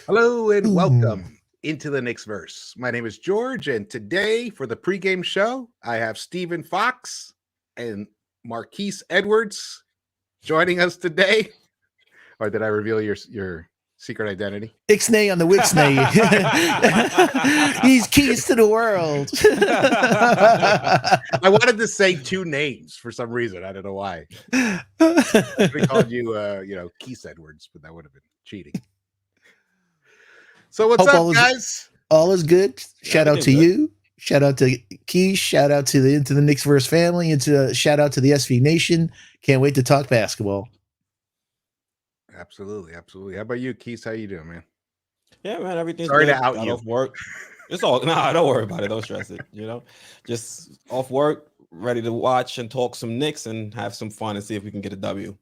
Hello and welcome into the Knicks-Verse. My name is George, and today for the pregame show, I have Stephen Fox and Marquise Edwards joining us today. Or did I reveal your secret identity? Ixnay on the Wixnay. He's keys to the world. I wanted to say two names for some reason. I don't know why. We called you, Keith Edwards, but that would have been cheating. So what's up, guys? All is good. Shout out to you. Shout out to Keith. Shout out to the Into the Knicks-Verse family. Shout out to the SV Nation. Can't wait to talk basketball. Absolutely. How about you, Keith? How you doing, man? Yeah, man. Everything's Sorry good. to out Got you. Off work. It's all don't worry about it. Don't stress it. Just off work, ready to watch and talk some Knicks and have some fun and see if we can get a W.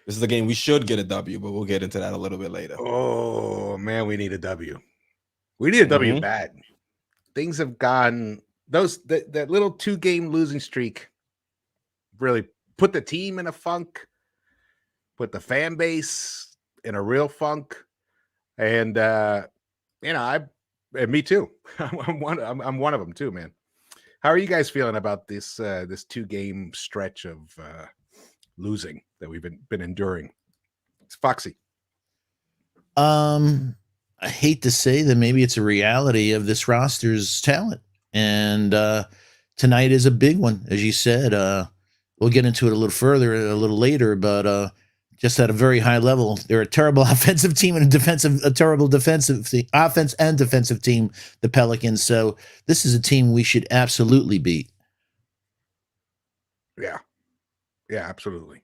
This is a game we should get a W, but we'll get into that a little bit later. Oh man, we need a W. We need a W bad. Things have gone that little 2-game losing streak really put the team in a funk, put the fan base in a real funk, and me too. I'm one of them too, man. How are you guys feeling about this 2-game stretch of losing that we've been enduring? It's Foxy. I hate to say that maybe it's a reality of this roster's talent, and tonight is a big one, as you said. We'll get into it a little later, but just at a very high level, they're a terrible offensive team and a terrible defensive team, offense and defensive team, the Pelicans. So this is a team we should absolutely beat. Yeah, absolutely.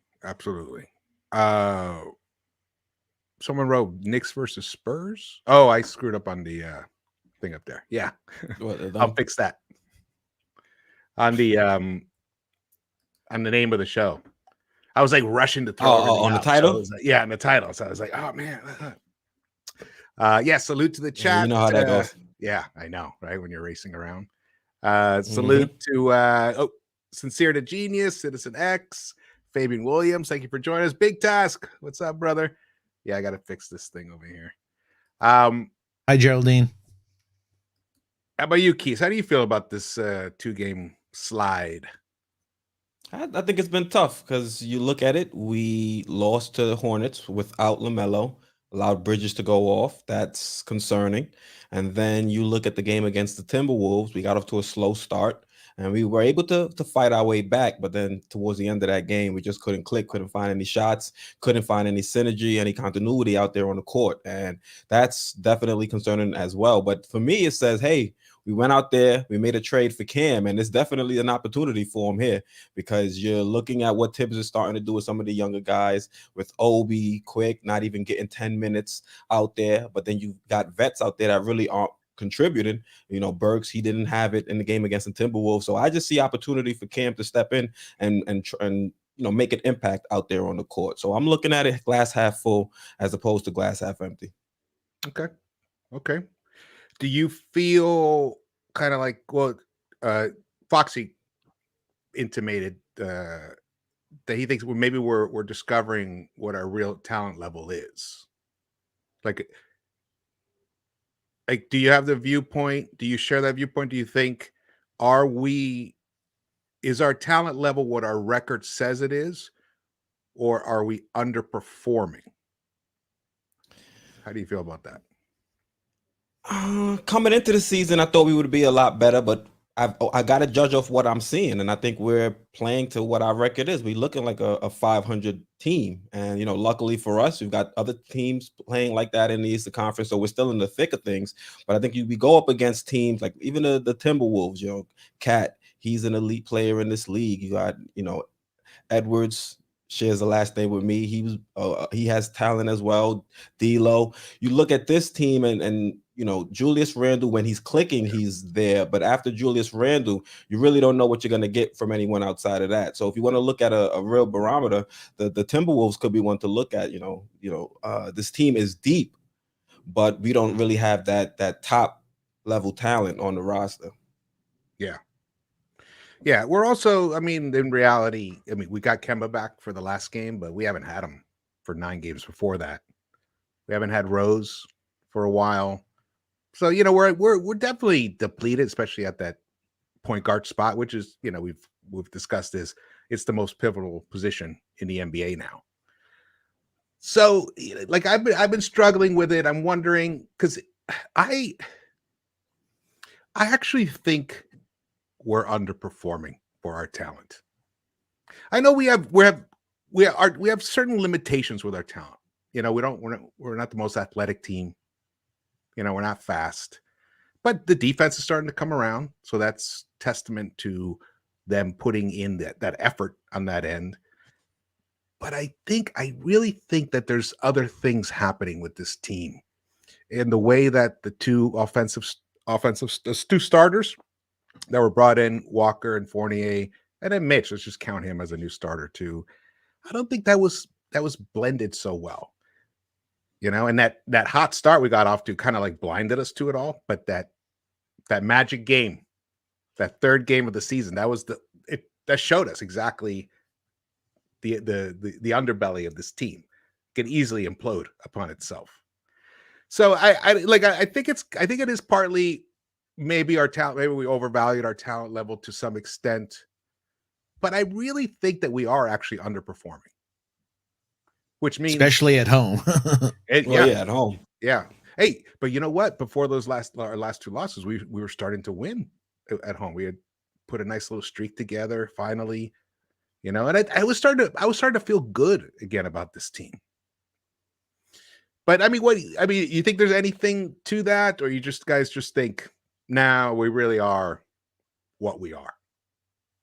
Someone wrote Knicks versus Spurs. Oh, I screwed up on the thing up there. Yeah, I'll fix that. On the name of the show, I was like rushing to throw on the title. So in the title. So I was like, oh man. Salute to the chat. Yeah, you know how that goes. Yeah, I know, right? When you're racing around. Salute to Sincere to Genius, Citizen X, Fabian Williams. Thank you for joining us. Big Task. What's up, brother? Yeah, I got to fix this thing over here. Hi, Geraldine. How about you, Keith? How do you feel about this 2-game slide? I think it's been tough because you look at it. We lost to the Hornets without LaMelo, allowed Bridges to go off. That's concerning. And then you look at the game against the Timberwolves. We got off to a slow start. And we were able to fight our way back. But then towards the end of that game, we just couldn't click, couldn't find any shots, couldn't find any synergy, any continuity out there on the court. And that's definitely concerning as well. But for me, it says, hey, we went out there, we made a trade for Cam, and it's definitely an opportunity for him here because you're looking at what Tibbs is starting to do with some of the younger guys, with Obi, Quick, not even getting 10 minutes out there. But then you've got vets out there that really aren't contributing. Burks, he didn't have it in the game against the Timberwolves. So I just see opportunity for Cam to step in and make an impact out there on the court. So I'm looking at it glass half full as opposed to glass half empty. Okay. Do you feel kind of like Foxy intimated that he thinks maybe we're discovering what our real talent level is? Like, do you have the viewpoint? Do you share that viewpoint? Do you think is our talent level what our record says it is, or are we underperforming? How do you feel about that? Coming into the season, I thought we would be a lot better, but I got to judge off what I'm seeing, and I think we're playing to what our record is. We're looking like a 500 team, and luckily for us, we've got other teams playing like that in the Eastern Conference, so we're still in the thick of things. But I think we go up against teams like even the Timberwolves. Cat, he's an elite player in this league. You got Edwards shares the last name with me. He has talent as well. D'Lo. You look at this team and Julius Randle, when he's clicking, he's there. But after Julius Randle, you really don't know what you're going to get from anyone outside of that. So if you want to look at a real barometer, the Timberwolves could be one to look at. This team is deep, but we don't really have that top level talent on the roster. Yeah, we're also, in reality, we got Kemba back for the last game, but we haven't had him for 9 games before that. We haven't had Rose for a while. So, you know, we're definitely depleted, especially at that point guard spot, which is, you know, we've discussed this. It's the most pivotal position in the NBA now. So, like, I've been struggling with it. I'm wondering because I actually think we're underperforming for our talent. I know we have certain limitations with our talent. You know, we're not the most athletic team. You know, we're not fast, but the defense is starting to come around. So that's testament to them putting in that effort on that end. But I really think that there's other things happening with this team in the way that the two two starters that were brought in, Walker and Fournier, and then Mitch. Let's just count him as a new starter too. I don't think that was blended so well, you know. And that hot start we got off to kind of like blinded us to it all. But that magic game, that third game of the season, that showed us exactly the underbelly of this team can easily implode upon itself. So I think it is partly maybe our talent, maybe we overvalued our talent level to some extent, but I really think that we are actually underperforming, which means especially at home. Yeah, at home. Yeah. Hey, but you know what? Before those our last two losses, we were starting to win at home. We had put a nice little streak together finally, you know, and I was starting to feel good again about this team. But I mean, you think there's anything to that, or you guys just think, now we really are what we are,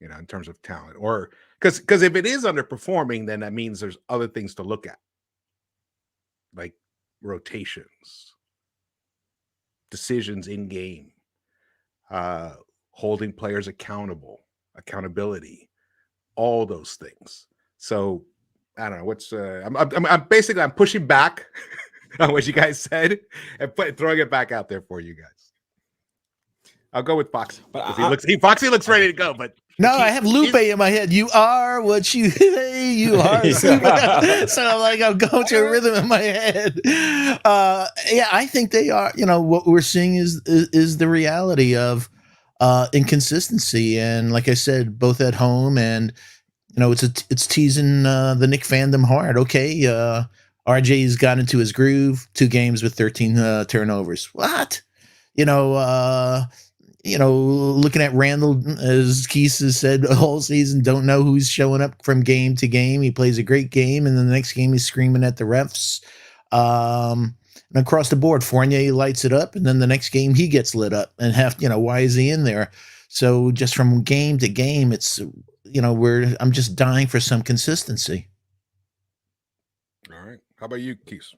you know, in terms of talent? Or because if it is underperforming, then that means there's other things to look at, like rotations, decisions in game, holding players accountability, all those things. So I don't know what's I'm basically I'm pushing back on what you guys said and throwing it back out there for you guys. I'll go with Foxy. But Foxy looks ready to go, but no, I have Lupe in my head. You are what you say you are. So I'm going to a rhythm in my head. Yeah, I think they are. You know, what we're seeing is the reality of inconsistency, and like I said, both at home and, you know, it's teasing the Knick fandom hard. Okay, RJ's got into his groove. 2 games with 13 turnovers. What? Looking at Randall, as Quis has said all season, don't know who's showing up from game to game. He plays a great game, and then the next game he's screaming at the refs. And across the board, Fournier lights it up, and then the next game he gets lit up. And why is he in there? So just from game to game, it's, I'm just dying for some consistency. All right. How about you, Quis?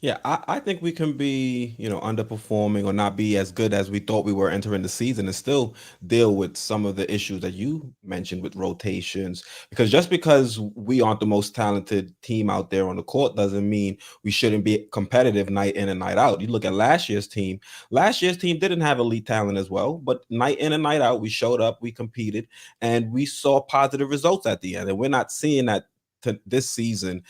Yeah, I think we can be, underperforming or not be as good as we thought we were entering the season and still deal with some of the issues that you mentioned with rotations. Because just because we aren't the most talented team out there on the court doesn't mean we shouldn't be competitive night in and night out. You look at last year's team. Last year's team didn't have elite talent as well, but night in and night out, we showed up, we competed, and we saw positive results at the end. And we're not seeing that this season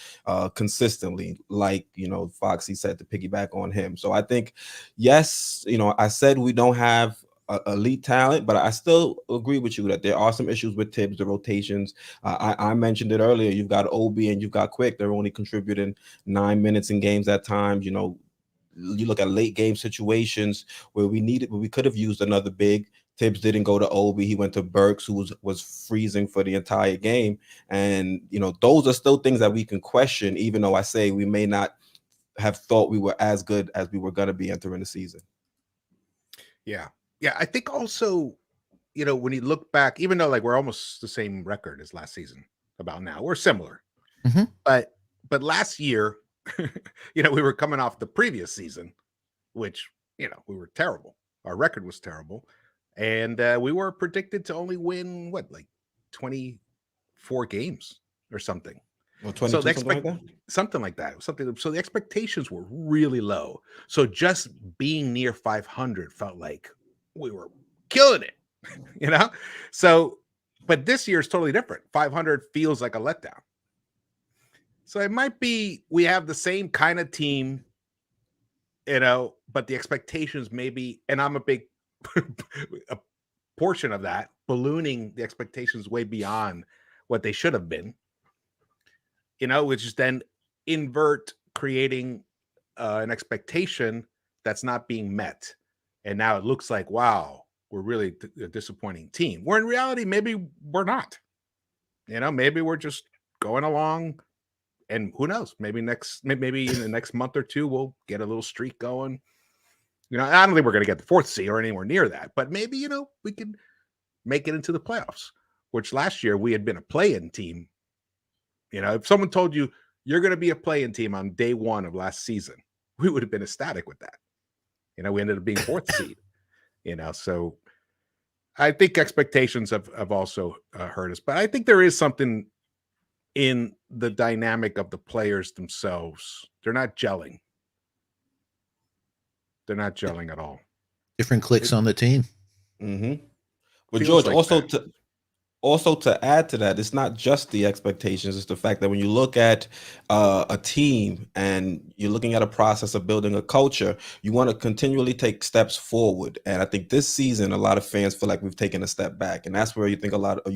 consistently, like Foxy said, to piggyback on him. So I think, yes, I said we don't have elite talent, but I still agree with you that there are some issues with Tibbs, the rotations. I mentioned it earlier. You've got Obi and you've got Quick. They're only contributing 9 minutes in games at times. You look at late game situations where we could have used another big. Tibbs didn't go to Obi. He went to Burks, who was freezing for the entire game. And, those are still things that we can question, even though I say we may not have thought we were as good as we were going to be entering the season. Yeah. Yeah. I think also, when you look back, even though we're almost the same record as last season about now, we're similar. Mm-hmm. But last year, we were coming off the previous season, which, we were terrible. Our record was terrible. And we were predicted to only win 24 games or something. Well, 22, something like that. So the expectations were really low. So just being near 500 felt like we were killing it, So, but this year is totally different. 500 feels like a letdown. So it might be we have the same kind of team, but the expectations maybe, and I'm a big a portion of that, ballooning the expectations way beyond what they should have been, which is then invert creating an expectation that's not being met. And now it looks like, wow, we're really a disappointing team. Where in reality, maybe we're not. Maybe we're just going along, and who knows? Maybe in the next month or two, we'll get a little streak going. I don't think we're going to get the 4th seed or anywhere near that, but maybe, we could make it into the playoffs, which last year we had been a play-in team. If someone told you you're going to be a play-in team on day 1 of last season, we would have been ecstatic with that. We ended up being 4th seed, so I think expectations have also hurt us, but I think there is something in the dynamic of the players themselves. They're not gelling. They're not gelling at all. Different clicks on the team. Mm-hmm. But George, like also to add to that, it's not just the expectations. It's the fact that when you look at a team and you're looking at a process of building a culture, you want to continually take steps forward. And I think this season, a lot of fans feel like we've taken a step back, and that's where you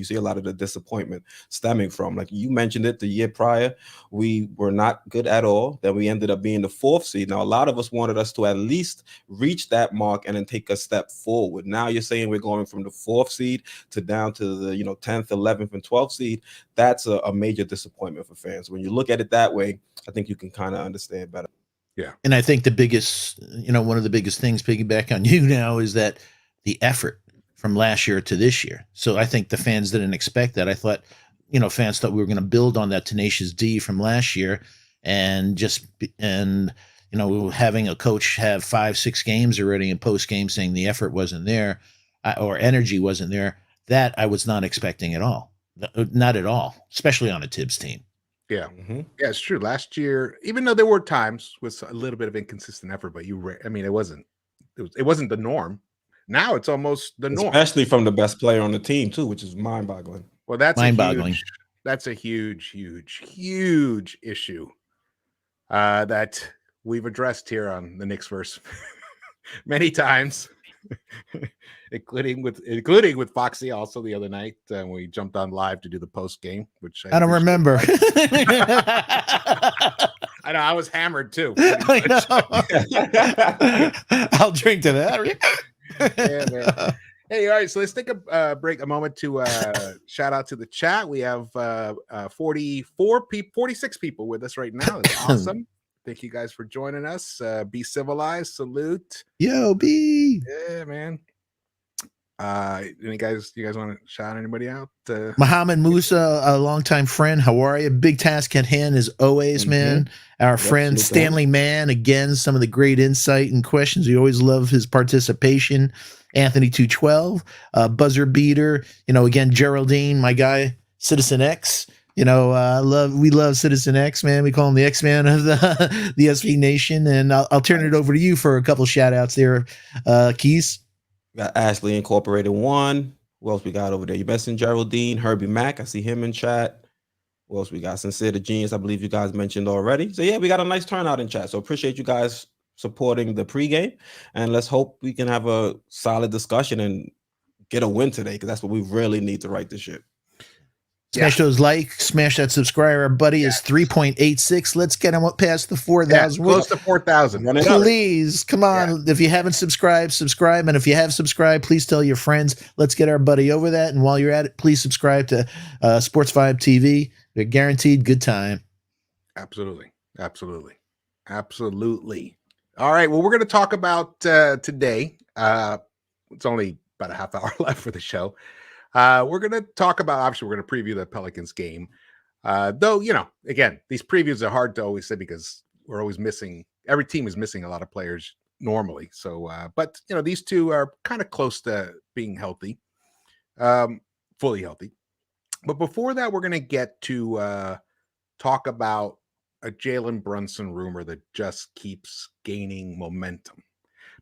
see a lot of the disappointment stemming from. Like you mentioned it, the year prior, we were not good at all. Then we ended up being the 4th seed. Now, a lot of us wanted us to at least reach that mark and then take a step forward. Now you're saying we're going from the 4th seed to down to the 10th, 11th, and 12th seed. That's a major disappointment for fans. When you look at it that way, I think you can kind of understand better. Yeah. And I think the biggest, one of the biggest things, piggyback on you now, is that the effort from last year to this year. So I think the fans didn't expect that. I thought, fans thought we were going to build on that tenacious D from last year and having a coach have 5-6 games already in post game saying the effort wasn't there or energy wasn't there. That I was not expecting at all. Not at all, especially on a Tibbs team. Yeah. Mm-hmm. Yeah, it's true. Last year, even though there were times with a little bit of inconsistent effort, but it wasn't the norm. Now it's almost the norm. Especially from the best player on the team too, which is mind-boggling. Well, that's a huge issue that we've addressed here on the Knicks-Verse many times. including with Foxy also the other night when we jumped on live to do the post game, which I don't remember. I know I was hammered too. I'll drink to that. Yeah, man. Hey, all right, so let's take a moment to shout out to the chat. We have 46 people with us right now. That's awesome. Thank you guys for joining us. Be civilized. Salute. Yo, B. Yeah, man. You guys want to shout anybody out? Muhammad Musa, a longtime friend. How are you? Big task at hand as always, man. Our friend Stanley Mann, again, some of the great insight and questions. We always love his participation. Anthony 212, buzzer beater. Again, Geraldine, my guy, Citizen X. We love Citizen X, man. We call him the X-Man of the SV Nation. And I'll turn it over to you for a couple shout outs there, Quis. Got Ashley Incorporated 1. Who else we got over there? You mentioned Geraldine, Herbie Mack. I see him in chat. Who else we got? Sincere the Genius, I believe you guys mentioned already. So yeah, we got a nice turnout in chat. So appreciate you guys supporting the pregame. And let's hope we can have a solid discussion and get a win today, because that's what we really need to right this ship. Smash those likes, smash that subscriber. Our buddy is 3.86. Let's get him up past the 4,000. Close to 4,000. Please, come on. If you haven't subscribed, subscribe. And if you have subscribed, please tell your friends. Let's get our buddy over that. And while you're at it, please subscribe to Sports Vibe TV. They're guaranteed good time. Absolutely. All right. Well, we're going to talk about today. It's only about a half hour left for the show. We're going to talk about, obviously, we're going to preview the Pelicans game. Though, again, these previews are hard to always say because we're always missing, every team is missing a lot of players normally. So, but, these two are kind of close to being healthy, fully healthy. But before that, we're going to get to talk about a Jalen Brunson rumor that just keeps gaining momentum.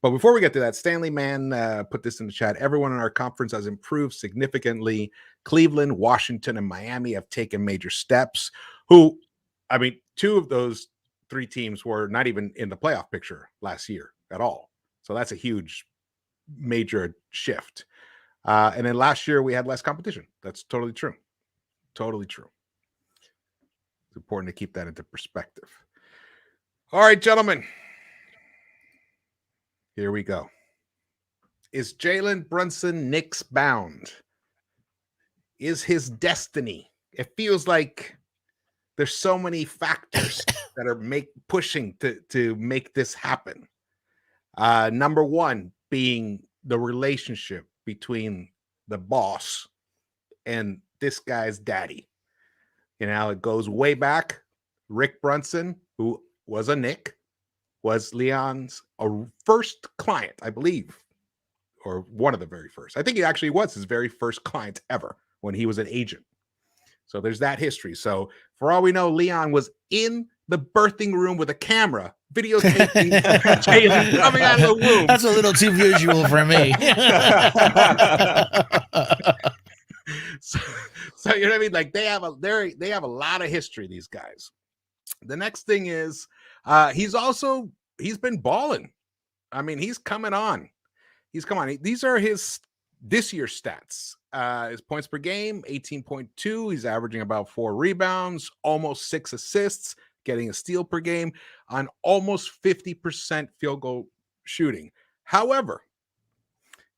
But before we get to that, Stanley Mann put this in the chat. Everyone in our conference has improved significantly. Cleveland, Washington, and Miami have taken major steps. Who I mean, 2 of those 3 teams were not even in the playoff picture last year at all. So that's a huge, major shift. And then last year we had less competition. That's totally true. Totally true. It's important to keep that into perspective. All right, gentlemen. Here we go. Is Jalen Brunson Knicks bound? Is his destiny? It feels like there's so many factors that are pushing to make this happen. Number one being the relationship between the boss and this guy's daddy. You know, it goes way back. Rick Brunson, who was a Knick, was Leon's first client, I believe, or one of the very first. I think he actually was his very first client ever when he was an agent. So there's that history. So for all we know, Leon was in the birthing room with a camera videotaping Jalen coming out of the womb. That's a little too visual for me. So you know what I mean? Like they have a lot of history, these guys. The next thing is he's been balling. I mean, he's coming on. These are his this year's stats. His points per game, 18.2. He's averaging about 4 rebounds, almost 6 assists, getting a steal per game on almost 50% field goal shooting. However,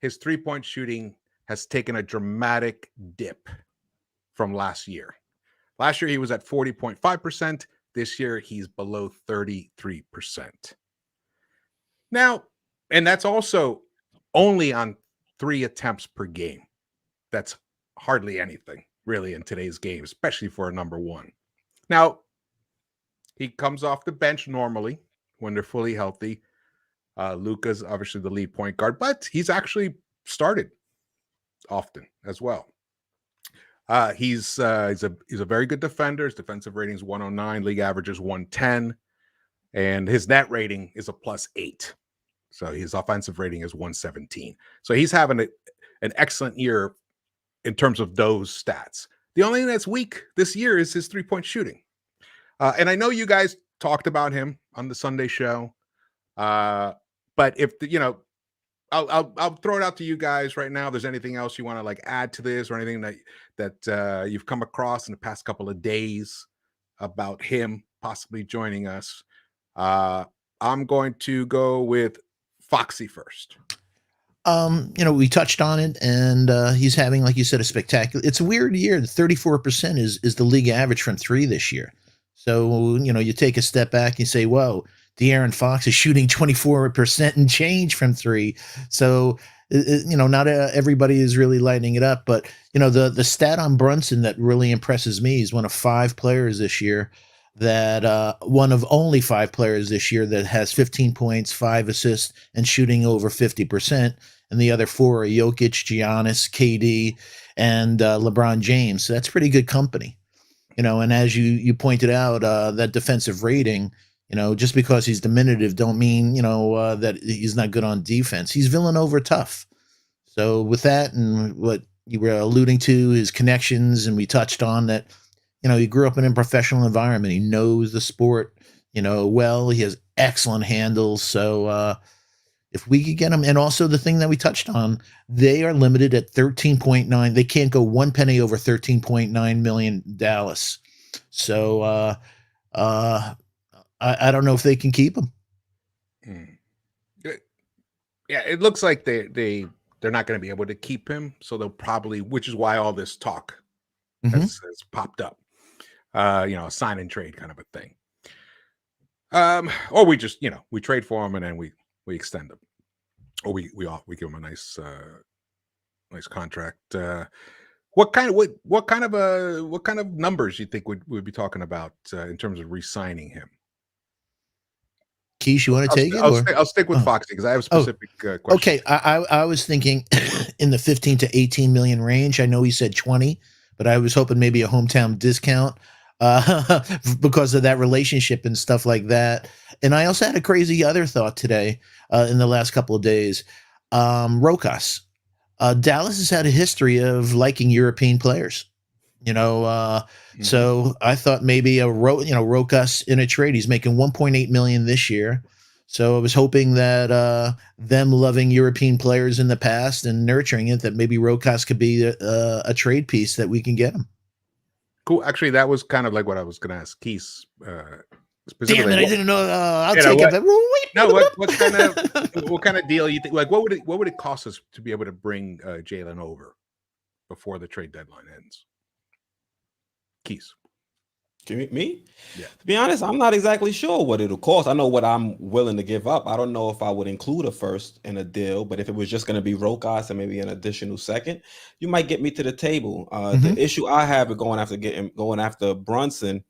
his 3-point shooting has taken a dramatic dip from last year. Last year, he was at 40.5%. This year, he's below 33%. Now, and that's also only on 3 attempts per game. That's hardly anything, really, in today's game, especially for a number one. Now, he comes off the bench normally when they're fully healthy. Luka's obviously the lead point guard, but he's actually started often as well. He's a very good defender. His defensive rating is 109. League average is 110. And his net rating is a +8. So his offensive rating is 117. So he's having an excellent year in terms of those stats. The only thing that's weak this year is his 3-point shooting. And I know you guys talked about him on the Sunday show. But if I'll throw it out to you guys right now. If there's anything else you want to like add to this or anything that you've come across in the past couple of days about him possibly joining us. I'm going to go with Foxy first. We touched on it, and he's having, like you said, a spectacular. It's a weird year. The 34% is the league average from 3 this year. So you take a step back and you say, "Whoa, De'Aaron Fox is shooting 24% and change from 3." So not everybody is really lighting it up, but the stat on Brunson that really impresses me is one of 5 players this year that one of only 5 players this year that has 15 points, 5 assists, and shooting over 50%. And the other 4 are Jokic, Giannis, KD, and LeBron James. So that's pretty good company. And as you pointed out, that defensive rating, just because he's diminutive don't mean, that he's not good on defense. He's Villanova tough. So with that and what you were alluding to, his connections, and we touched on that, he grew up in a professional environment. He knows the sport, well. He has excellent handles. So if we could get him, and also the thing that we touched on, they are limited at 13.9. They can't go 1 penny over 13.9 million Dallas. So I don't know if they can keep him. Yeah, it looks like they're not going to be able to keep him. So they'll probably, which is why all this talk has popped up. A sign and trade kind of a thing. Or we just, we trade for him and then we extend him, or we give him a nice contract. What kind of numbers you think we'd be talking about in terms of re-signing him? Quis, you want to take it? I'll stick with Foxy because I have a specific question. Okay, I was thinking in the 15 to 18 million range. I know he said 20, but I was hoping maybe a hometown discount because of that relationship and stuff like that. And I also had a crazy other thought today in the last couple of days. Rokas. Dallas has had a history of liking European players. So I thought maybe Rokas in a trade. He's making 1.8 million this year. So I was hoping that them loving European players in the past and nurturing it, that maybe Rokas could be a trade piece that we can get him. Cool. Actually, that was kind of like what I was going to ask Quis. Damn it! I didn't know. I'll take it. Wait, no, what kind of deal you think? Like, what would it cost us to be able to bring Jalen over before the trade deadline ends? Quis. Me? Yeah. To be honest, I'm not exactly sure what it'll cost. I know what I'm willing to give up. I don't know if I would include a first in a deal, but if it was just going to be Rokas and maybe an additional second, you might get me to the table. The issue I have with going after Bronson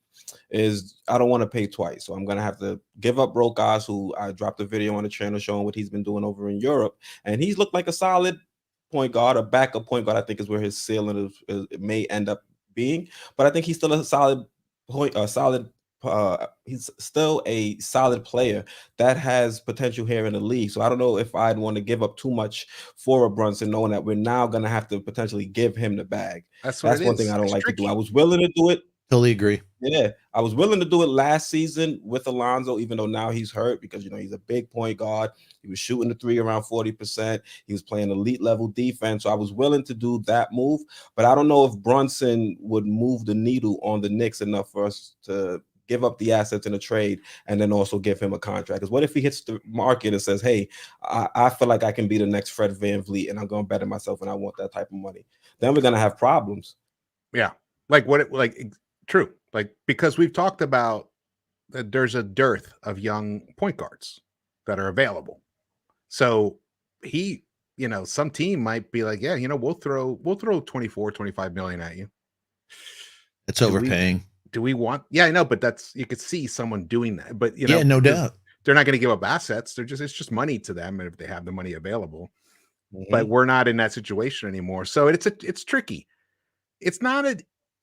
is I don't want to pay twice. So I'm going to have to give up Rokas, who I dropped a video on the channel showing what he's been doing over in Europe. And he's looked like a solid point guard, a backup point guard, I think is where his ceiling it may end up being. But I think he's still a solid point, he's still a solid player that has potential here in the league. So I don't know if I'd want to give up too much for a Brunson, knowing that we're now going to have to potentially give him the bag. That's one thing I don't like to do. I was willing to do it. Totally agree. Yeah, I was willing to do it last season with Alonzo, even though now he's hurt because, he's a big point guard. He was shooting the three around 40%. He was playing elite level defense. So I was willing to do that move. But I don't know if Brunson would move the needle on the Knicks enough for us to give up the assets in a trade and then also give him a contract. Because what if he hits the market and says, hey, I feel like I can be the next Fred VanVleet and I'm going to better myself and I want that type of money. Then we're going to have problems. Yeah. True. Like, because we've talked about that there's a dearth of young point guards that are available. So some team might be like, yeah, we'll throw 24, 25 million at you. It's overpaying. Do we want? Yeah, I know, but you could see someone doing that. But no doubt. They're not going to give up assets. It's just money to them if they have the money available. But we're not in that situation anymore. So it's tricky. It's not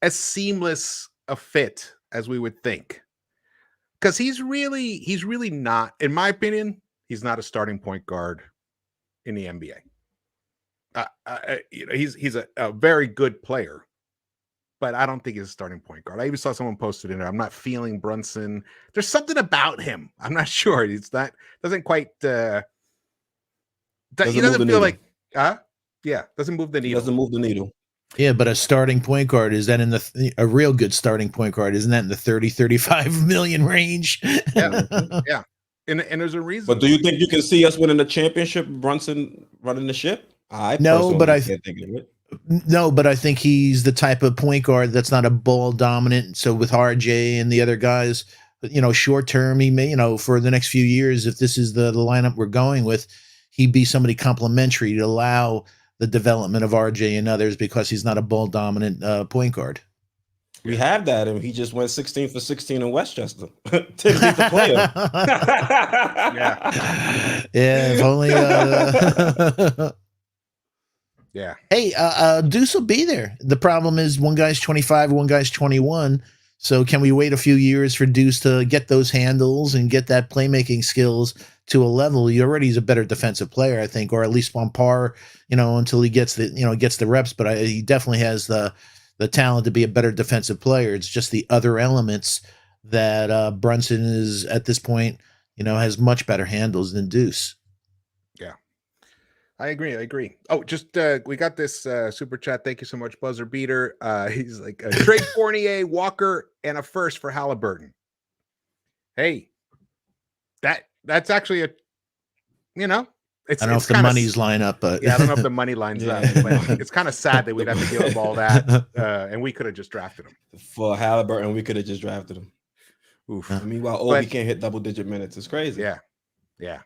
as seamless a fit as we would think, because he's really not, in my opinion, he's not a starting point guard in the NBA. He's a very good player, but I don't think he's a starting point guard. I even saw someone posted in there, I'm not feeling Brunson. There's something about him. I'm not sure. It's not, doesn't quite he doesn't feel like doesn't move the needle. Doesn't move the needle. Yeah, but a starting point guard, is that in a real good starting point guard? Isn't that in the 30-35 million range? Yeah. And there's a reason. But do you think you can see us winning the championship, Brunson running the ship? No, but I think he's the type of point guard that's not a ball dominant. So with RJ and the other guys, short term, he may, for the next few years, if this is the lineup we're going with, he'd be somebody complimentary to allow the development of RJ and others, because he's not a ball dominant point guard. We have that, and he just went 16 for 16 in Westchester. the player. Yeah, if only. Yeah. Hey, Deuce will be there. The problem is one guy's 25, one guy's 21. So can we wait a few years for Deuce to get those handles and get that playmaking skills to a level? He already is a better defensive player, I think, or at least on par, until he gets the reps. But he definitely has the talent to be a better defensive player. It's just the other elements that Brunson is at this point, has much better handles than Deuce. Yeah, I agree. Oh, just we got this super chat. Thank you so much, Buzzer Beater. He's like, trade Fournier, Walker, and a first for Halliburton. Hey, that's actually I don't know if the money's line up, but yeah, I don't know if the money lines up. But it's kind of sad that we'd have to give up all that, and we could have just drafted him for Halliburton. We could have just drafted him. Oof. Meanwhile, Obi can't hit double-digit minutes. It's crazy. Yeah.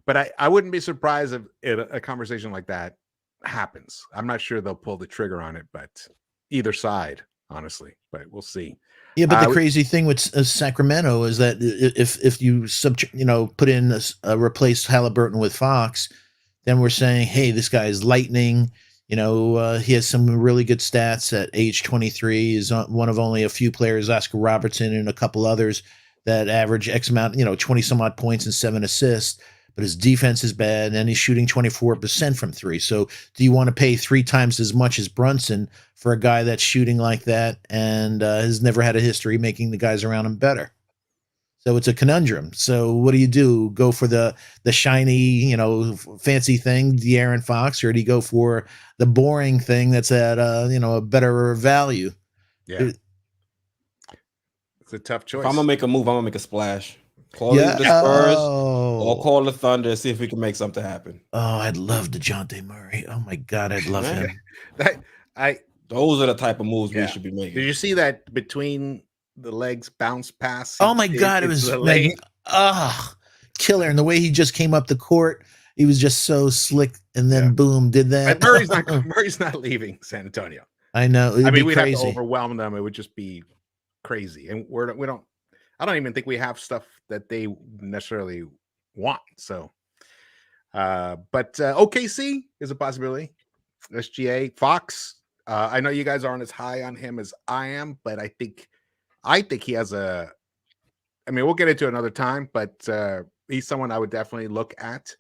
But I wouldn't be surprised if a conversation like that happens. I'm not sure they'll pull the trigger on it, but either side, honestly. But we'll see. Yeah, but the crazy thing with Sacramento is that if you put in replace Halliburton with Fox, then we're saying, hey, this guy is lightning. He has some really good stats at age 23. Is one of only a few players, Oscar Robertson and a couple others, that average X amount, 20 some odd points and 7 assists. but his defense is bad, and he's shooting 24% from three. So do you want to pay 3 times as much as Brunson for a guy that's shooting like that and has never had a history making the guys around him better? So it's a conundrum. So what do? Go for the shiny, fancy thing, De'Aaron Fox, or do you go for the boring thing that's at a better value? Yeah. It's a tough choice. If I'm gonna make a move, I'm gonna make a splash. Call the Spurs or call the Thunder, see if we can make something happen. Oh, I'd love DeJounte Murray. Oh my God, I'd love him. Those are the type of moves we should be making. Did you see that between the legs bounce pass? Oh my God, it was killer. And the way he just came up the court, he was just so slick, and then boom, did that. And Murray's not leaving San Antonio. I know. I mean, we'd have to overwhelm them. It would just be crazy. And I don't even think we have stuff that they necessarily want. So, but OKC is a possibility. SGA, Fox. I know you guys aren't as high on him as I am, but I think he has I mean, we'll get into it another time, but he's someone I would definitely look at.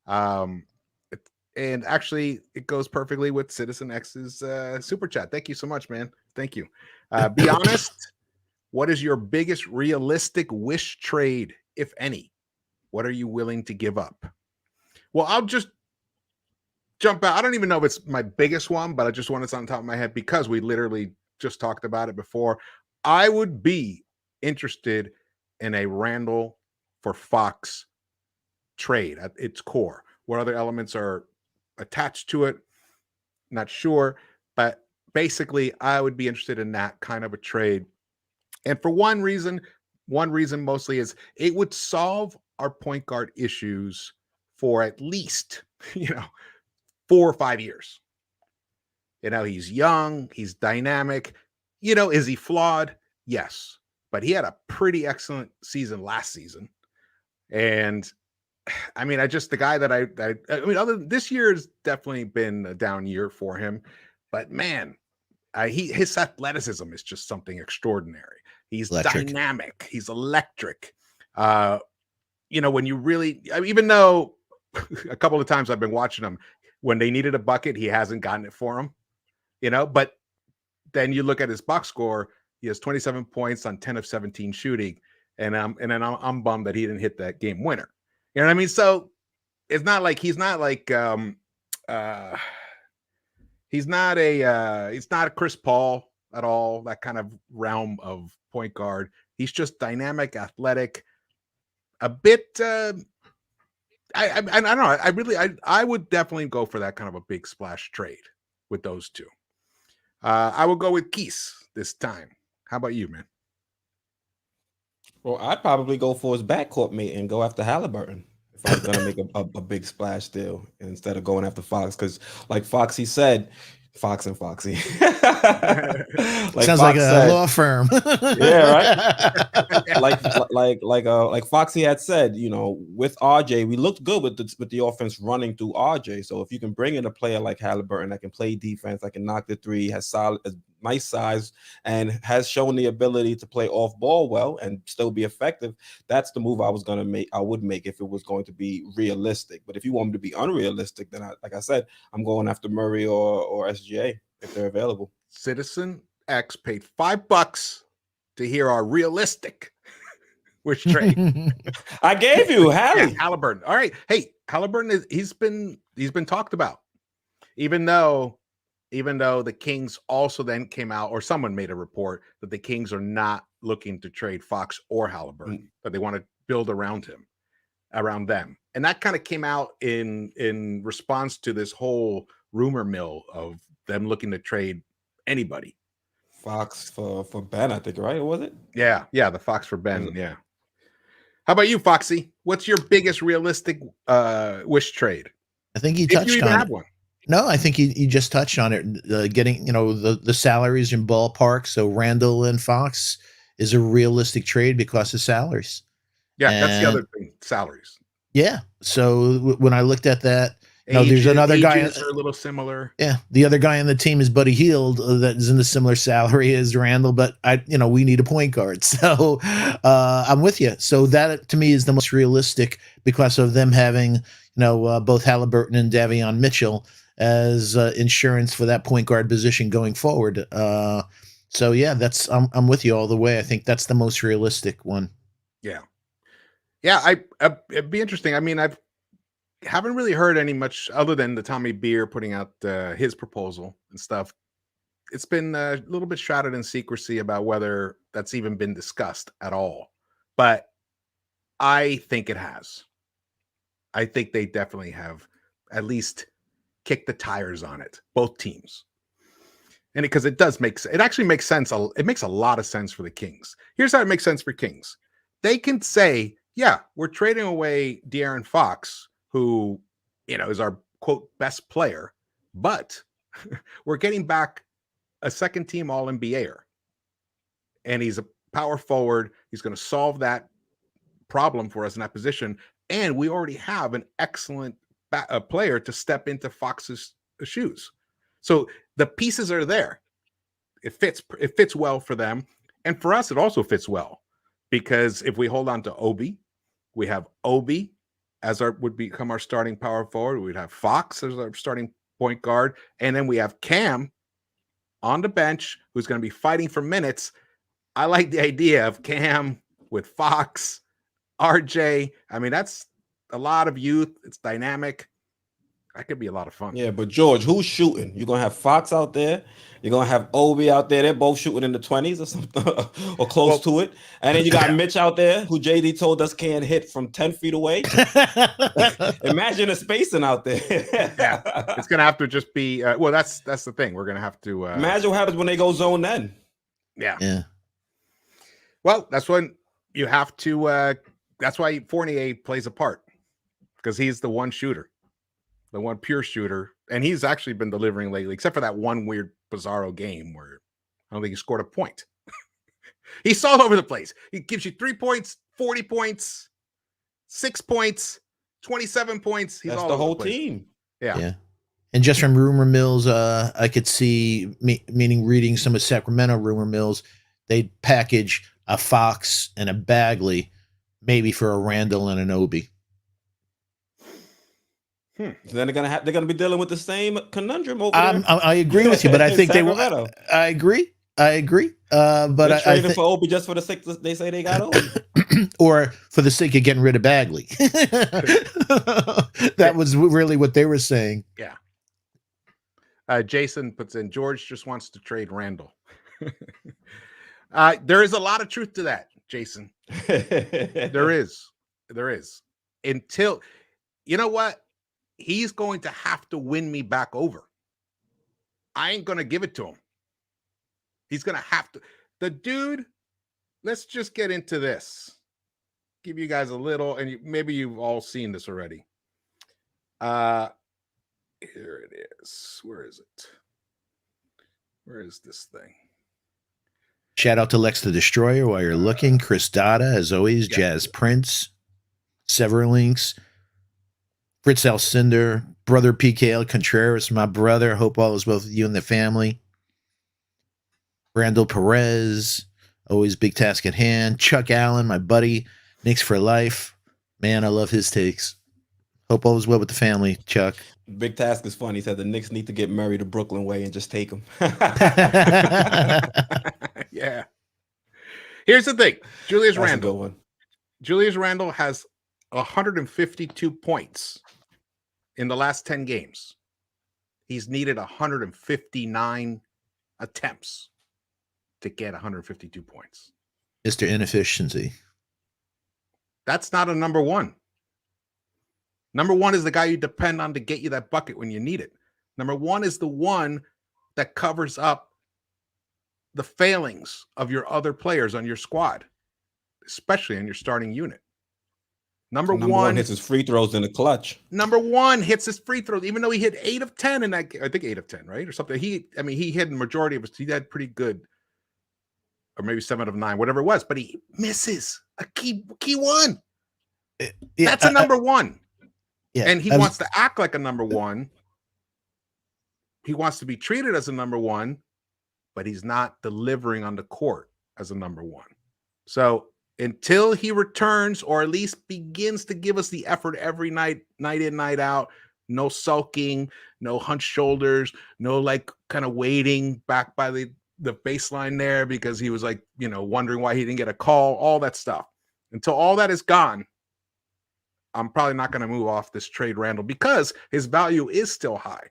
And actually, it goes perfectly with Citizen X's super chat. Thank you so much, man. Thank you. Be honest. What is your biggest realistic wish trade, if any? What are you willing to give up? Well, I'll just jump out. I don't even know if it's my biggest one, but I just want it on top of my head because we literally just talked about it before. I would be interested in a Randall for Fox trade at its core. What other elements are attached to it? Not sure, but basically I would be interested in that kind of a trade. And for one reason mostly is it would solve our point guard issues for at least, 4 or 5 years. He's young, he's dynamic. Is he flawed? Yes, but he had a pretty excellent season last season. And I mean, the guy that I mean, other than this year has definitely been a down year for him, but man, his athleticism is just something extraordinary. He's dynamic. He's electric. When you really, even though a couple of times I've been watching him, when they needed a bucket, he hasn't gotten it for him, but then you look at his box score, he has 27 points on 10 of 17 shooting. And then I'm bummed that he didn't hit that game winner. You know what I mean? So it's not like he's not a Chris Paul at all, that kind of realm of point guard. He's just dynamic, athletic, a bit. I don't know. I would definitely go for that kind of a big splash trade with those two. I will go with Quis this time. How about you, man? Well, I'd probably go for his backcourt mate and go after Halliburton if I was going to make a big splash deal instead of going after Fox. Because like Foxy said, Fox and Foxy. Like sounds Fox like a said, law firm. Yeah, right. Like Foxy had said, with RJ, we looked good with the offense running through RJ. So if you can bring in a player like Halliburton that can play defense, that can knock the three, has solid, nice size, and has shown the ability to play off ball well and still be effective, that's the move I would make if it was going to be realistic. But if you want me to be unrealistic, then like I said, I'm going after Murray or SGA if they're available. Citizen X paid $5 to hear our realistic wish trade. I gave you Halliburton. All right. Hey, Halliburton he's been talked about. Even though the Kings also then came out, or someone made a report that the Kings are not looking to trade Fox or Halliburton, but they want to build around them. And that kind of came out in response to this whole rumor mill of them looking to trade anybody. Fox for Ben, I think, right? Or was it? Yeah, the Fox for Ben, yeah. How about you, Foxy? What's your biggest realistic wish trade? I think he touched on it. If you even have one. No, I think you just touched on it. Getting the salaries in ballpark. So Randall and Fox is a realistic trade because of salaries. Yeah, that's the other thing. Salaries. Yeah. So when I looked at that, No, there's another guy. Ages are a little similar. Yeah, the other guy on the team is Buddy Hield, that is in a similar salary as Randall. But we need a point guard, so I'm with you. So that to me is the most realistic because of them having both Halliburton and Davion Mitchell as insurance for that point guard position going forward. So yeah, I'm with you all the way. I think that's the most realistic one. Yeah. It'd be interesting. I mean, haven't really heard any much other than the Tommy Beer putting out his proposal and stuff. It's been a little bit shrouded in secrecy about whether that's even been discussed at all. But I think it has. I think they definitely have at least kicked the tires on it, both teams. And because it actually makes sense. It makes a lot of sense for the Kings. Here's how it makes sense for Kings. They can say, yeah, we're trading away De'Aaron Fox, who, is our quote best player, but we're getting back a second team All-NBAer. And he's a power forward. He's going to solve that problem for us in that position. And we already have an excellent player to step into Fox's shoes. So the pieces are there. It fits well for them. And for us, it also fits well because if we hold on to Obi, we have Obi would become our starting power forward. We'd have Fox as our starting point guard. And then we have Cam on the bench who's going to be fighting for minutes. I like the idea of Cam with Fox, RJ. I mean, that's a lot of youth. It's dynamic. That could be a lot of fun. Yeah, but George, who's shooting? You're going to have Fox out there. You're going to have Obi out there. They're both shooting in the 20s or something or close to it. And then you got Mitch out there who JD told us can't hit from 10 feet away. Imagine the spacing out there. Yeah, it's going to have to just be that's the thing. We're going to have to imagine what happens when they go zone then. Yeah. Well, that's when you have to that's why Fournier plays a part because he's the one shooter. The one pure shooter, and he's actually been delivering lately, except for that one weird Bizarro game where I don't think he scored a point. He's all over the place. He gives you 3 points, 40 points, 6 points, 27 points. He's That's all the over whole the place. team. Yeah. And just from rumor mills, I could see, meaning reading some of Sacramento rumor mills, they'd package a Fox and a Bagley, maybe for a Randall and an Obi. So then they're gonna be dealing with the same conundrum over there. I agree with you, but I think they will. I agree. But they're I trading for Obi just for the sake they say they got Obi, or for the sake of getting rid of Bagley. That was really what they were saying. Yeah. Jason puts in, George just wants to trade Randall. There is a lot of truth to that, Jason. There is. Until, you know what? He's going to have to win me back over. I ain't going to give it to him. He's going to have to. The dude, let's just get into this. Give you guys a little, and maybe you've all seen this already. Here it is. Where is it? Where is this thing? Shout out to Lex the Destroyer while you're looking. Chris Dada, as always. Yeah. Jazz Prince. Severlinks. Fritz Alcindor, brother PKL Contreras, my brother. Hope all is well with you and the family. Randall Perez, always big task at hand. Chuck Allen, my buddy. Knicks for life. Man, I love his takes. Hope all is well with the family, Chuck. Big task is funny. He said the Knicks need to get Murray the Brooklyn way and just take him. Yeah. Here's the thing. Julius That's Randle. a good one. Julius Randle has 152 points in the last 10 games. He's needed 159 attempts to get 152 points. Mr. Inefficiency. That's not a number one. Number one is the guy you depend on to get you that bucket when you need it. Number one is the one that covers up the failings of your other players on your squad, especially in your starting unit. Number one hits his free throws in the clutch. Number one hits his free throws, even though he hit 8 of 10 in that game. I think 8 of 10, right? Or something. He hit the majority of his, he had pretty good, or maybe 7 of 9, whatever it was, but he misses a key one. Yeah, that's a number one. Yeah. And he wants to act like a number one. He wants to be treated as a number one, but he's not delivering on the court as a number one. So until he returns, or at least begins to give us the effort every night, night in, night out, no sulking, no hunched shoulders, no like kind of waiting back by the baseline there because he was like, wondering why he didn't get a call, all that stuff. Until all that is gone, I'm probably not going to move off this trade Randall because his value is still high.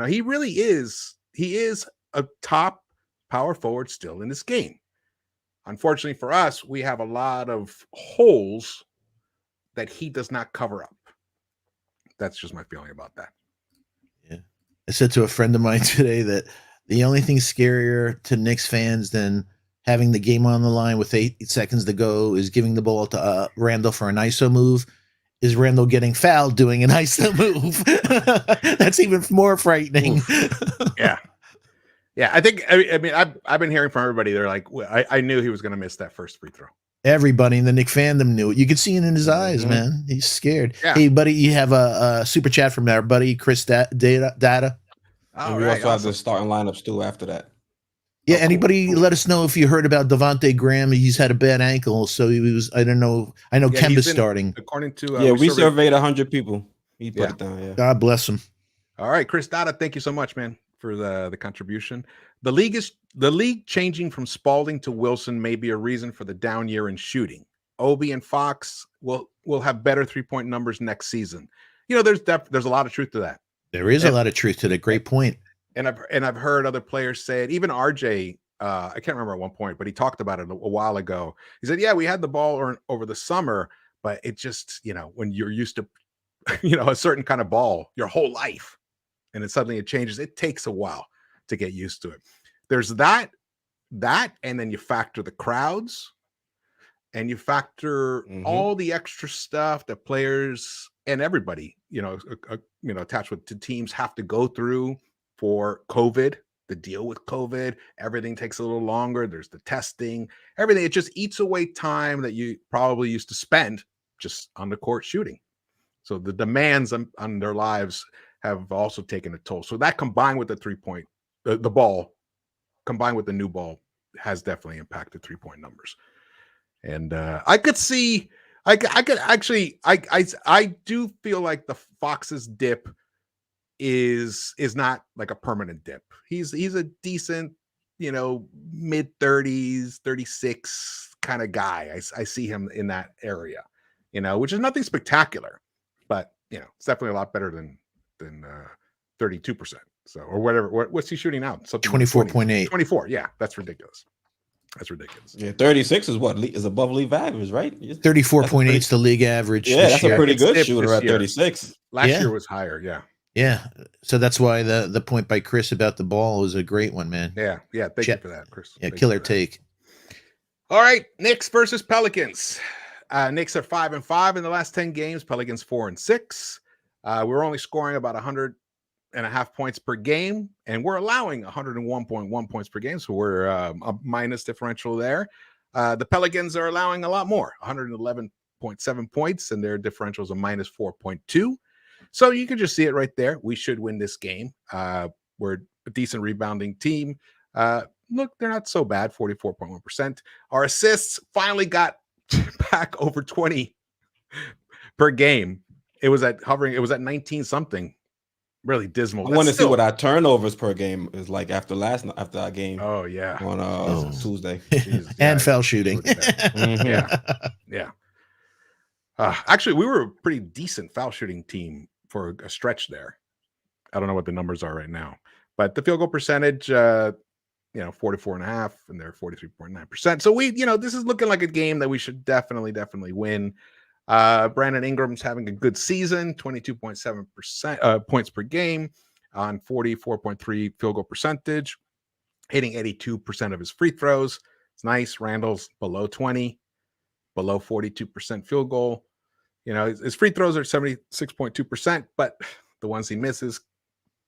He really is. He is a top power forward still in this game. Unfortunately for us, we have a lot of holes that he does not cover up. That's just my feeling about that. Yeah. I said to a friend of mine today that the only thing scarier to Knicks fans than having the game on the line with 8 seconds to go is giving the ball to Randall for an ISO move. Is Randall getting fouled doing an ISO move? That's even more frightening. Yeah. Yeah, I think. I mean, I've been hearing from everybody. They're like, I knew he was going to miss that first free throw. Everybody in the Knick fandom knew it. You could see it in his eyes, man. He's scared. Yeah. Hey, buddy, you have a super chat from our buddy Quis Data. And we also have the starting lineups too after that. Yeah, anybody let us know if you heard about Devontae Graham. He's had a bad ankle, so he was. I don't know. I know Kemba's starting. According to we surveyed 100 people. He put it down. Yeah. God bless him. All right, Quis Data, thank you so much, man, for the contribution. The league changing from Spalding to Wilson may be a reason for the down year in shooting. Obi and Fox will have better 3-point numbers next season. There's a lot of truth to that. There is a lot of truth to that. Great point. And I've heard other players say it. Even RJ, I can't remember at one point, but he talked about it a while ago. He said, "Yeah, we had the ball over the summer, but it just when you're used to a certain kind of ball your whole life, and then suddenly it changes. It takes a while to get used to it." There's that, and then you factor the crowds, and you factor all the extra stuff that players and everybody attached to teams have to go through for COVID, the deal with COVID. Everything takes a little longer. There's the testing, everything. It just eats away time that you probably used to spend just on the court shooting. So the demands on their lives have also taken a toll. So that combined with the 3-point, the ball, combined with the new ball, has definitely impacted 3-point numbers. And I could see, I do feel like the Fox's dip is not like a permanent dip. He's a decent, mid 30s, 36 kind of guy. I see him in that area, which is nothing spectacular, but it's definitely a lot better than 32%. So, or whatever. What's he shooting now? 24.8. 24. Yeah, that's ridiculous. That's ridiculous. Yeah, 36 is what is above league average, right? 34.8 is the league average. Yeah, that's a pretty good shooter at year. 36. Last year was higher. Yeah. Yeah. So that's why the point by Chris about the ball was a great one, man. Yeah. Yeah. Thank you for that, Chris. Yeah. Killer take. All right. Knicks versus Pelicans. Knicks are 5-5 in the last 10 games. Pelicans 4-6. We're only scoring about 100.5 points per game, and we're allowing 101.1 points per game. So we're a minus differential there. The Pelicans are allowing a lot more, 111.7 points, and their differential is a minus 4.2. So you can just see it right there. We should win this game. We're a decent rebounding team. Look, they're not so bad, 44.1%. Our assists finally got back over 20 per game. It was at 19 something. Really dismal. I want to see what our turnovers per game is like after our game. Oh yeah, on Tuesday. Jesus, and foul shooting. Yeah. Actually, we were a pretty decent foul shooting team for a stretch there. I don't know what the numbers are right now, but the field goal percentage, 44.5, and they're 43.9%. So this is looking like a game that we should definitely win. Brandon Ingram's having a good season, 22.7% points per game on 44.3 field goal percentage, hitting 82% of his free throws. It's nice. Randall's below 20, below 42% field goal. His free throws are 76.2%, but the ones he misses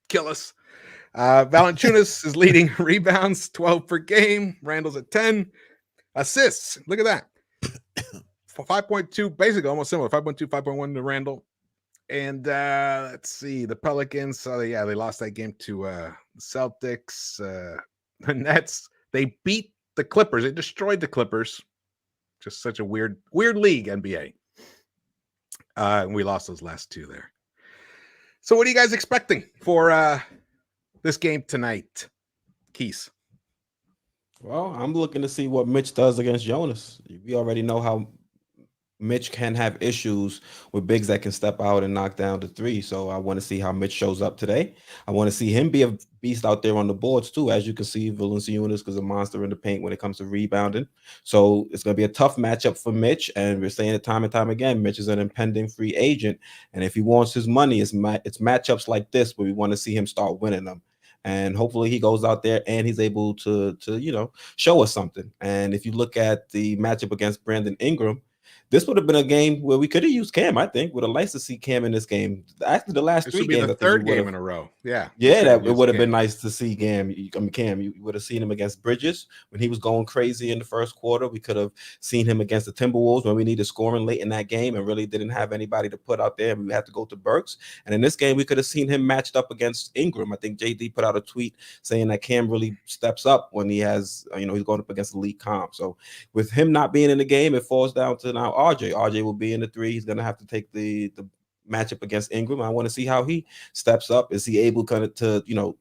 kill us. Valanciunas is leading rebounds, 12 per game. Randall's at 10. Assists, look at that. 5.2, basically almost similar. 5.2, 5.1 to Randall. And let's see, the Pelicans. So yeah, they lost that game to the Celtics. The Nets, they beat the Clippers. They destroyed the Clippers. Just such a weird league, NBA. And we lost those last two there. So what are you guys expecting for this game tonight, Quis? Well, I'm looking to see what Mitch does against Jonas. We already know how Mitch can have issues with bigs that can step out and knock down the three. So I want to see how Mitch shows up today. I want to see him be a beast out there on the boards too. As you can see, Valanciunas is a monster in the paint when it comes to rebounding. So it's going to be a tough matchup for Mitch. And we're saying it time and time again, Mitch is an impending free agent. And if he wants his money, it's matchups like this where we want to see him start winning them. And hopefully he goes out there and he's able to show us something. And if you look at the matchup against Brandon Ingram, this would have been a game where we could have used Cam, I think. Would have liked to see Cam in this game. After the last three games, the third game in a row. Yeah. Yeah, it would have been nice to see Cam. Cam, you would have seen him against Bridges when he was going crazy in the first quarter. We could have seen him against the Timberwolves when we needed scoring late in that game and really didn't have anybody to put out there. We had to go to Burks. And in this game, we could have seen him matched up against Ingram. I think JD put out a tweet saying that Cam really steps up when he has, he's going up against elite comp. So with him not being in the game, it falls down to now RJ. RJ will be in the three. He's going to have to take the matchup against Ingram. I want to see how he steps up. Is he able to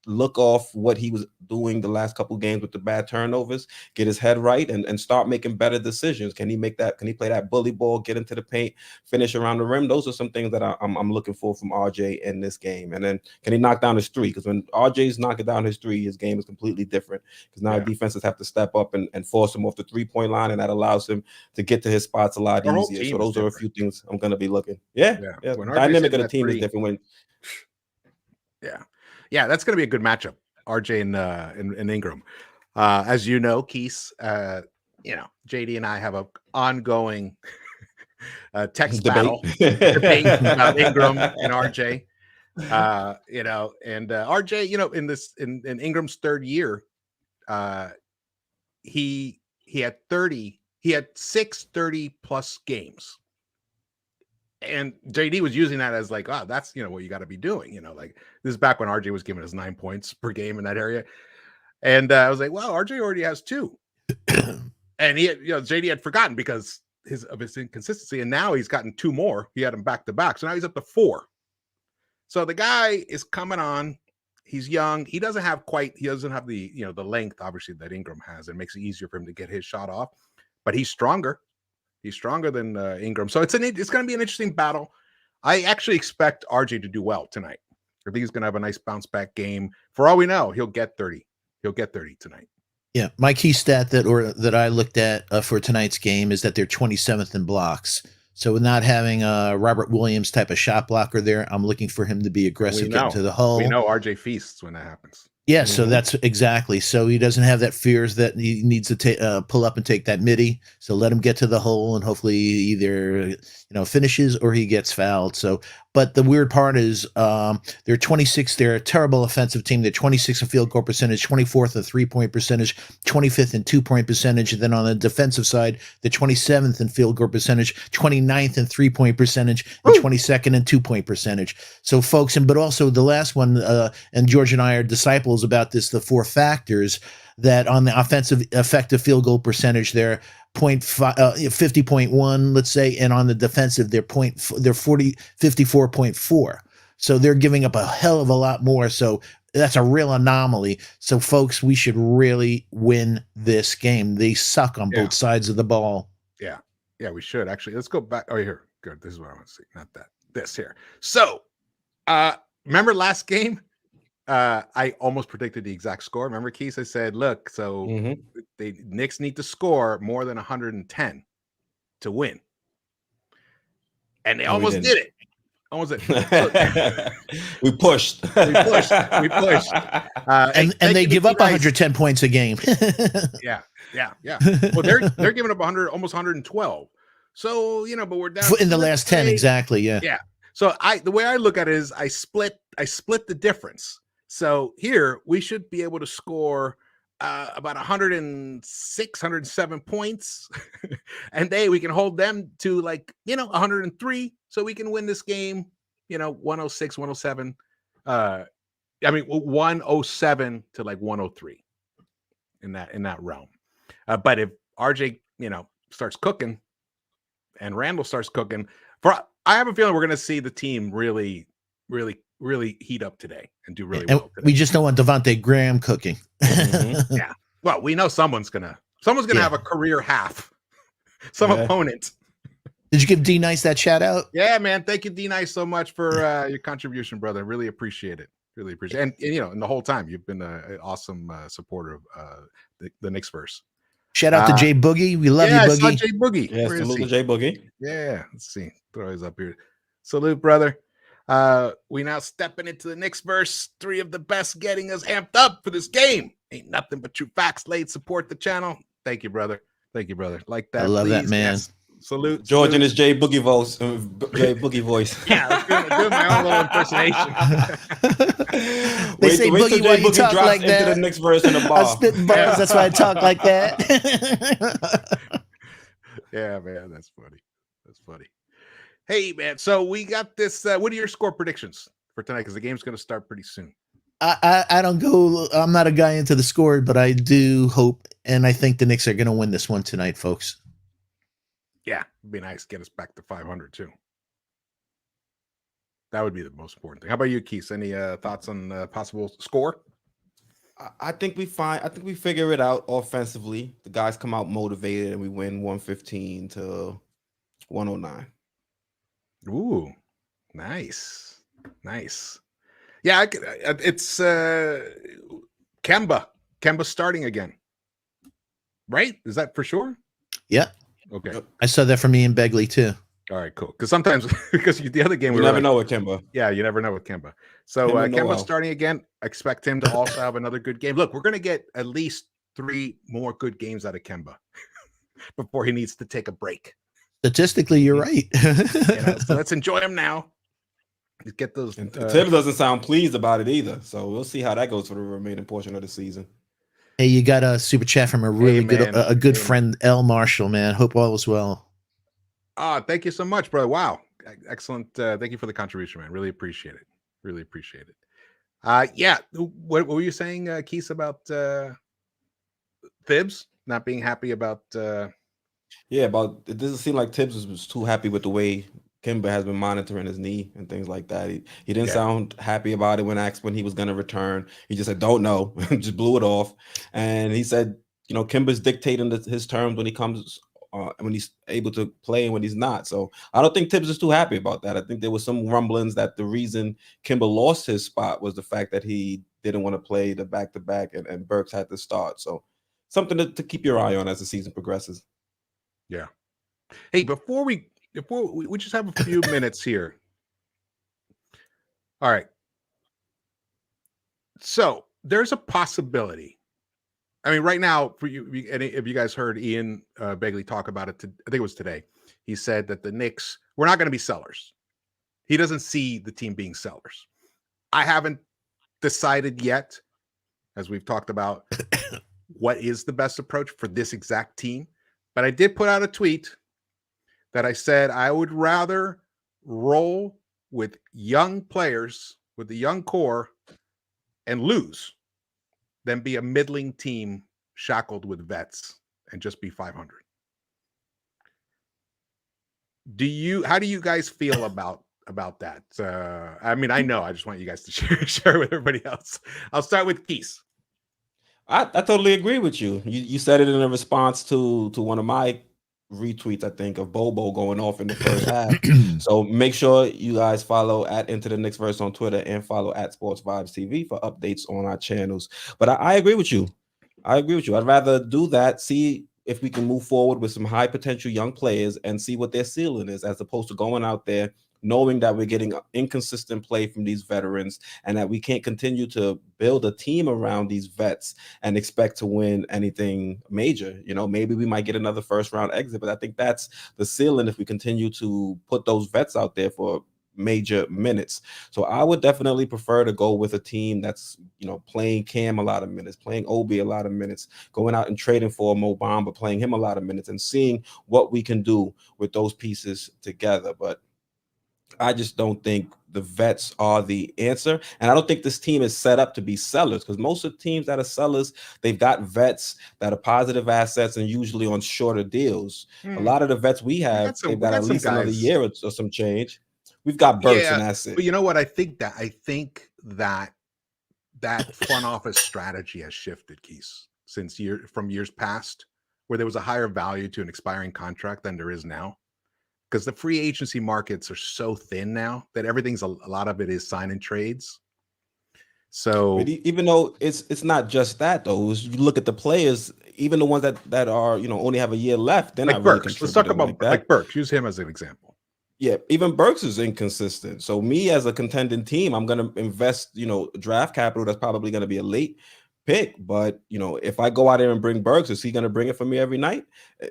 look off what he was doing the last couple games with the bad turnovers, get his head right, and start making better decisions? Can he make that? Can he play that bully ball, get into the paint, finish around the rim? Those are some things that I'm looking for from RJ in this game. And then can he knock down his three? Because when RJ's knocking down his three, his game is completely different. Because now defenses have to step up and force him off the 3-point line, and that allows him to get to his spots a lot easier. So those are a few things I'm going to be looking. Yeah. The dynamic of the team is different when. Yeah, that's going to be a good matchup, RJ and Ingram. As you know, Quis, JD and I have an ongoing text battle debate about Ingram and RJ. And RJ, in Ingram's third year, he had 6 30+ games. And JD was using that as like, oh, that's, what you got to be doing. Like this is back when RJ was giving us 9 points per game in that area. And I was like, well, RJ already has 2. And he, JD had forgotten because of his inconsistency. And now he's gotten 2 more. He had him back to back. So now he's up to 4. So the guy is coming on. He's young. He doesn't have the, the length, obviously, that Ingram has. It makes it easier for him to get his shot off, but he's stronger. He's stronger than Ingram. So it's going to be an interesting battle. I actually expect RJ to do well tonight. I think he's going to have a nice bounce back game. For all we know, he'll get 30. He'll get 30 tonight. Yeah. My key stat that I looked at for tonight's game is that they're 27th in blocks. So with not having a Robert Williams type of shot blocker there, I'm looking for him to be aggressive, get into the hole. We know RJ feasts when that happens. Yeah, so that's exactly. So he doesn't have that fears that he needs to pull up and take that midi. So let him get to the hole, and hopefully either finishes or he gets fouled. So, but the weird part is they're 26. They're a terrible offensive team. They're 26 in field goal percentage, 24th in 3-point percentage, 25th in 2-point percentage. And then on the defensive side, they're 27th in field goal percentage, 29th in 3-point percentage, and 22nd in 2-point percentage. So, folks, but also the last one, and George and I are disciples about this, the 4 factors that on the offensive effective field goal percentage, they're 50.1, let's say, and on the defensive, they're 54.4. So they're giving up a hell of a lot more. So that's a real anomaly. So, folks, we should really win this game. They suck on both sides of the ball. Yeah, we should actually. Let's go back. Oh, here, good. This is what I want to see. Not that. This here. So, remember last game? I almost predicted the exact score. Remember, Keith? I said, look, so the Knicks need to score more than 110 to win. And they almost did it. Almost did it. We pushed. We pushed. And they give up 110 points a game. Yeah. Well, they're giving up 100, almost 112. So, but we're down in the last 10, exactly. Yeah. So the way I look at it is I split the difference. So here we should be able to score about 106, 107 points. And we can hold them to 103. So we can win this game, 106, 107. 107 to 103 in that realm. But if RJ, starts cooking and Randall starts cooking, I have a feeling we're going to see the team really, really, really heat up today and do really well today. We just don't want Devontae Graham cooking. Yeah. Well, we know someone's gonna have a career half. Some opponent. Did you give D Nice that shout out? Yeah, man. Thank you, D Nice, so much for your contribution, brother. Really appreciate it. Really appreciate it. And the whole time you've been an awesome supporter of the Knicks-Verse. Shout out to Jay Boogie. We love you, Boogie. Jay Boogie. Yeah, salute to Jay Boogie. Yeah, let's see. Throw his up here. Salute, brother. We now stepping into the Knicks-Verse. 3 of the best getting us amped up for this game. Ain't nothing but true facts laid. Support the channel. Thank you, brother. Thank you, brother. Like that. I love that, man. Yes. Salute. George and his Jay Boogie voice. Jay Boogie voice. Yeah, let's do my own little impersonation. They say Boogie, why you talk like that? Into the Knicks-Verse in the bar. I spit bars, that's why I talk like that. Yeah, man, that's funny. That's funny. Hey, man, so we got this. What are your score predictions for tonight? Because the game's going to start pretty soon. I don't go. I'm not a guy into the score, but I do hope, and I think the Knicks are going to win this one tonight, folks. Yeah, it'd be nice to get us back to 500 too. That would be the most important thing. How about you, Quis? Any thoughts on possible score? I think we figure it out offensively. The guys come out motivated, and we win 115 to 109. Ooh, nice. Yeah, it's Kemba. Kemba's starting again, right? Is that for sure? Yeah. Okay. I saw that from Ian Begley too. All right, cool. Because sometimes, the other game, you never know with Kemba. Yeah, you never know with Kemba. So Kemba's starting again. I expect him to also have another good game. Look, we're going to get at least 3 more good games out of Kemba before he needs to take a break. Statistically, you're right. So let's enjoy him now. Get those. And Tim doesn't sound pleased about it either. So we'll see how that goes for the remaining portion of the season. Hey, you got a super chat from a really good friend, L. Marshall, man. Hope all is well. Thank you so much, brother. Wow. Excellent. Thank you for the contribution, man. Really appreciate it. Really appreciate it. Yeah. What were you saying, Quis, about Thibs not being happy about it doesn't seem like Tibbs was too happy with the way Kemba has been monitoring his knee and things like that. He didn't sound happy about it when asked when he was going to return. He just said, "Don't know," just blew it off. And he said, Kemba's dictating his terms when he comes, when he's able to play and when he's not. So I don't think Tibbs is too happy about that. I think there was some rumblings that the reason Kemba lost his spot was the fact that he didn't want to play the back-to-back and Burks had to start. So something to keep your eye on as the season progresses. Yeah. Hey, before we just have a few minutes here. All right. So there's a possibility. I mean, right now, for you, if you guys heard Ian Begley talk about it, I think it was today. He said that the Knicks, we're not going to be sellers. He doesn't see the team being sellers. I haven't decided yet, as we've talked about, what is the best approach for this exact team. But I did put out a tweet that I said I would rather roll with young players, with the young core, and lose than be a middling team shackled with vets and just be 500. How do you guys feel about that? I mean, I know. I just want you guys to share with everybody else. I'll start with Quis. I totally agree with you. You said it in a response to one of my retweets, I think, of Bobo going off in the first half. So make sure you guys follow at Into the Knicks-Verse on Twitter and follow at Sports Vibes TV for updates on our channels. But I agree with you. I'd rather do that, see if we can move forward with some high potential young players and see what their ceiling is, as opposed to going out there knowing that we're getting inconsistent play from these veterans and that we can't continue to build a team around these vets and expect to win anything major. Maybe we might get another first round exit, but I think that's the ceiling if we continue to put those vets out there for major minutes. So I would definitely prefer to go with a team that's, playing Cam a lot of minutes, playing Obi a lot of minutes, going out and trading for Mo Bamba, playing him a lot of minutes, and seeing what we can do with those pieces together. But I just don't think the vets are the answer. And I don't think this team is set up to be sellers, because most of the teams that are sellers, they've got vets that are positive assets and usually on shorter deals. A lot of the vets we have, they've got at least another year or some change. We've got Burks, and that's it. But you know what? I think that front office strategy has shifted, Quis, from years past, where there was a higher value to an expiring contract than there is now. Because the free agency markets are so thin now that everything's a lot of it is sign and trades. So even though it's not just that, though, you look at the players, even the ones that are only have a year left, they're like not Burks. Really Let's talk about like Burks. Use him as an example. Yeah, even Burks is inconsistent. So me as a contending team, I'm going to invest draft capital that's probably going to be a late pick. But if I go out there and bring Burks, is he going to bring it for me every night?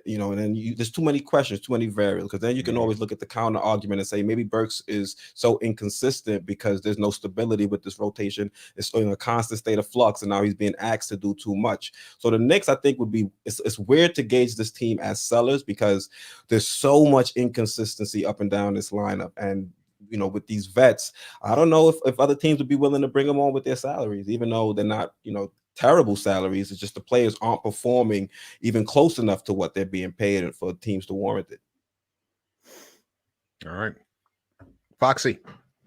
And then there's too many questions, too many variables, because then you can always look at the counter argument and say maybe Burks is so inconsistent because there's no stability with this rotation. It's in a constant state of flux, and now he's being asked to do too much. So the Knicks, I think, it's weird to gauge this team as sellers because there's so much inconsistency up and down this lineup. And with these vets, I don't know if other teams would be willing to bring them on with their salaries, even though they're not terrible salaries. It's just the players aren't performing even close enough to what they're being paid for teams to warrant it. All right, Foxy.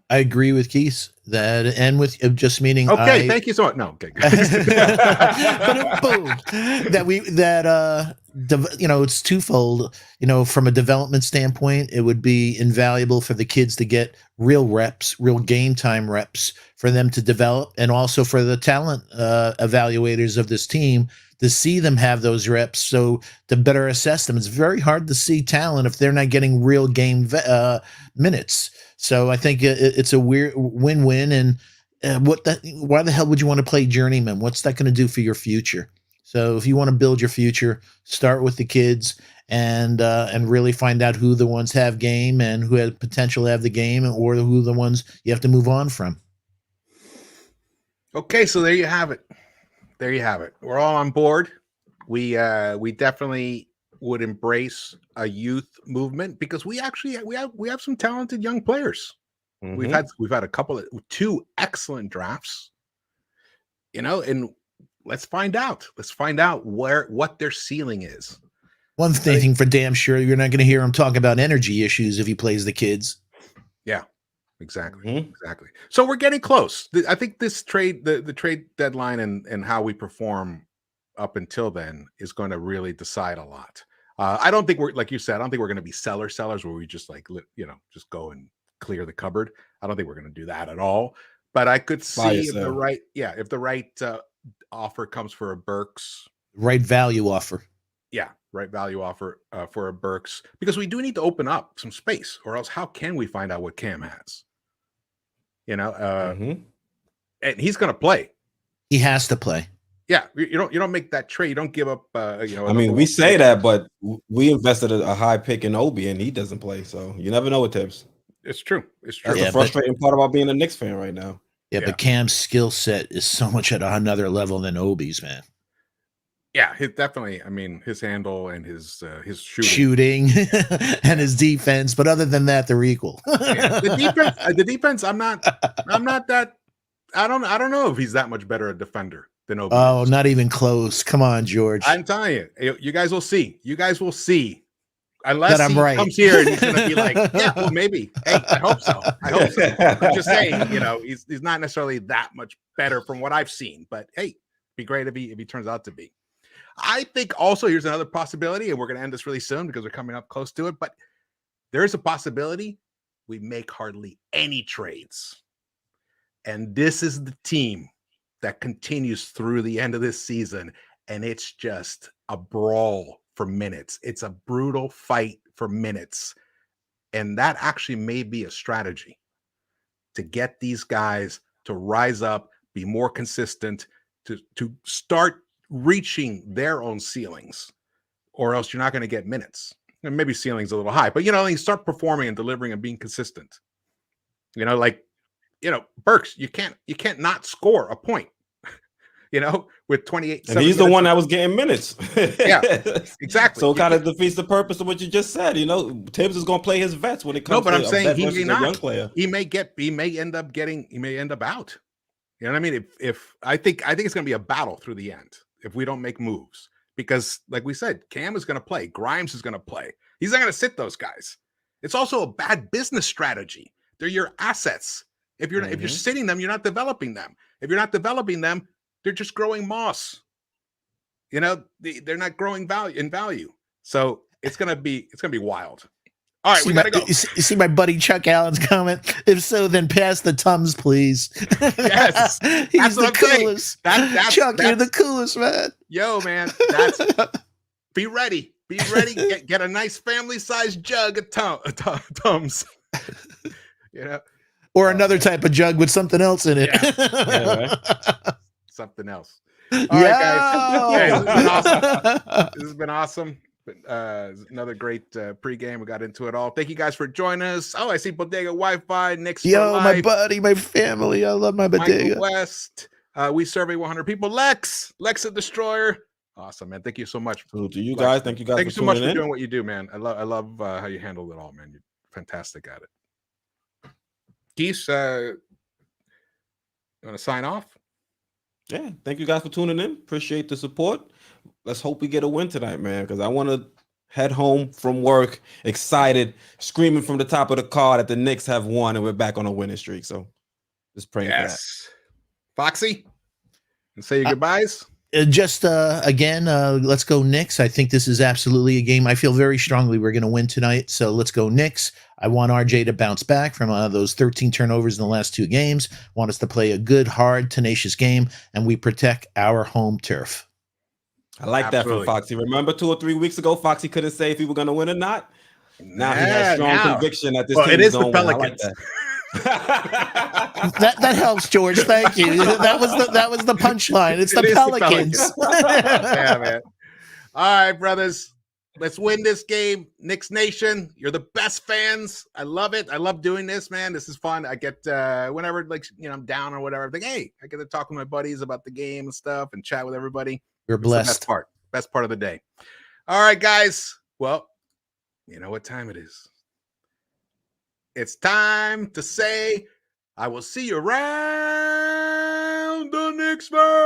I agree with Keith that, and with just meaning. Okay, thank you so much. No, okay. It's twofold. From a development standpoint, it would be invaluable for the kids to get real reps, real game time reps for them to develop, and also for the talent evaluators of this team to see them have those reps, so to better assess them. It's very hard to see talent if they're not getting real game minutes. So I think it's a weird win-win. And why the hell would you want to play journeyman? What's that going to do for your future? So if you want to build your future, start with the kids and really find out who the ones have game and who have potential to have the game, or who the ones you have to move on from. Okay, so there you have it. We're all on board. We definitely would embrace a youth movement because we have some talented young players. Mm-hmm. We've had two excellent drafts, and let's find out what their ceiling is. One thing for damn sure, you're not going to hear him talk about energy issues if he plays the kids. Yeah, exactly. Mm-hmm. Exactly. So we're getting close. I think this trade, the trade deadline and how we perform up until then is going to really decide a lot. I don't think we're, like you said, I don't think we're going to be sellers where we just just go and clear the cupboard. I don't think we're going to do that at all. But I could see if the right offer comes for a Burks, right value offer. Yeah, right value offer for a Burks, because we do need to open up some space, or else how can we find out what Cam has? And he's going to play. He has to play. Yeah, you don't make that trade. You don't give up. I mean, we say that, but we invested a high pick in Obi, and he doesn't play. So you never know with Tibbs. It's true. That's the frustrating part about being a Knicks fan right now. Yeah, but Cam's skill set is so much at another level than Obi's, man. Yeah, definitely. I mean, his handle and his shooting and his defense. But other than that, they're equal. The defense. I'm not that. I don't know if he's that much better a defender than Obi. Oh, not even close. Come on, George. I'm telling you guys will see. Unless he comes here and he's going to be like, yeah, well, maybe. Hey, I hope so. I'm just saying, he's not necessarily that much better from what I've seen. But hey, it'd be great if he turns out to be. I think also here's another possibility, and we're going to end this really soon because we're coming up close to it. But there is a possibility we make hardly any trades. And this is the team that continues through the end of this season, and it's just a brawl for minutes. It's a brutal fight for minutes, and that actually may be a strategy to get these guys to rise up, be more consistent, to start reaching their own ceilings, or else you're not going to get minutes. And maybe ceiling's a little high, but you start performing and delivering and being consistent. Burks, you can't not score a point. with 28. And he's the one that was getting minutes. Yeah, exactly. So it kind of defeats the purpose of what you just said. Tibbs is going to play his vets when it comes but to I'm saying he versus may a not. young player. He may end up out. You know what I mean? If I think it's going to be a battle through the end if we don't make moves, because like we said, Cam is going to play, Grimes is going to play. He's not going to sit those guys. It's also a bad business strategy. They're your assets. If you're sitting them, you're not developing them. If you're not developing them, they're just growing moss. They're not growing value. So it's gonna be wild. All right, we gotta go. You see my buddy Chuck Allen's comment. If so, then pass the Tums, please. Yes, he's the coolest. Chuck, you're the coolest, man. Yo, man, be ready. Be ready. Get a nice family-sized jug of Tums. Or another type of jug with something else in it. Yeah, right? Something else. All right, guys. Hey, this has been awesome. Another great pregame. We got into it all. Thank you guys for joining us. Oh, I see Bodega Wi-Fi. Knicks for life. My buddy, my family. I love my Bodega. Michael West. We survey 100 people. Lex the Destroyer. Awesome, man. Thank you so much. To you guys. Thank you guys. Thank you so much for doing what you do, man. I love how you handle it all, man. You're fantastic at it. Quis, you want to sign off? Yeah, thank you guys for tuning in. Appreciate the support. Let's hope we get a win tonight, man, because I want to head home from work excited, screaming from the top of the car that the Knicks have won and we're back on a winning streak. So just praying for that. Foxy, and say your goodbyes. Again, let's go Knicks. I think this is absolutely a game. I feel very strongly we're going to win tonight. So let's go Knicks. I want RJ to bounce back from those 13 turnovers in the last 2 games. Want us to play a good, hard, tenacious game, and we protect our home turf. I like that from Foxy. Remember 2 or 3 weeks ago, Foxy couldn't say if he were going to win or not. Now he has strong conviction that this team is going to win. I like that. that helps, George. Thank you. That was the punchline. It's the Pelicans. Yeah, man. All right, brothers. Let's win this game. Knicks Nation, you're the best fans. I love it. I love doing this, man. This is fun. I get whenever I'm down or whatever, I'm like, hey, I get to talk with my buddies about the game and stuff and chat with everybody. You're blessed. Best part of the day. All right, guys. Well, you know what time it is. It's time to say, I will see you around the Knicks-Verse.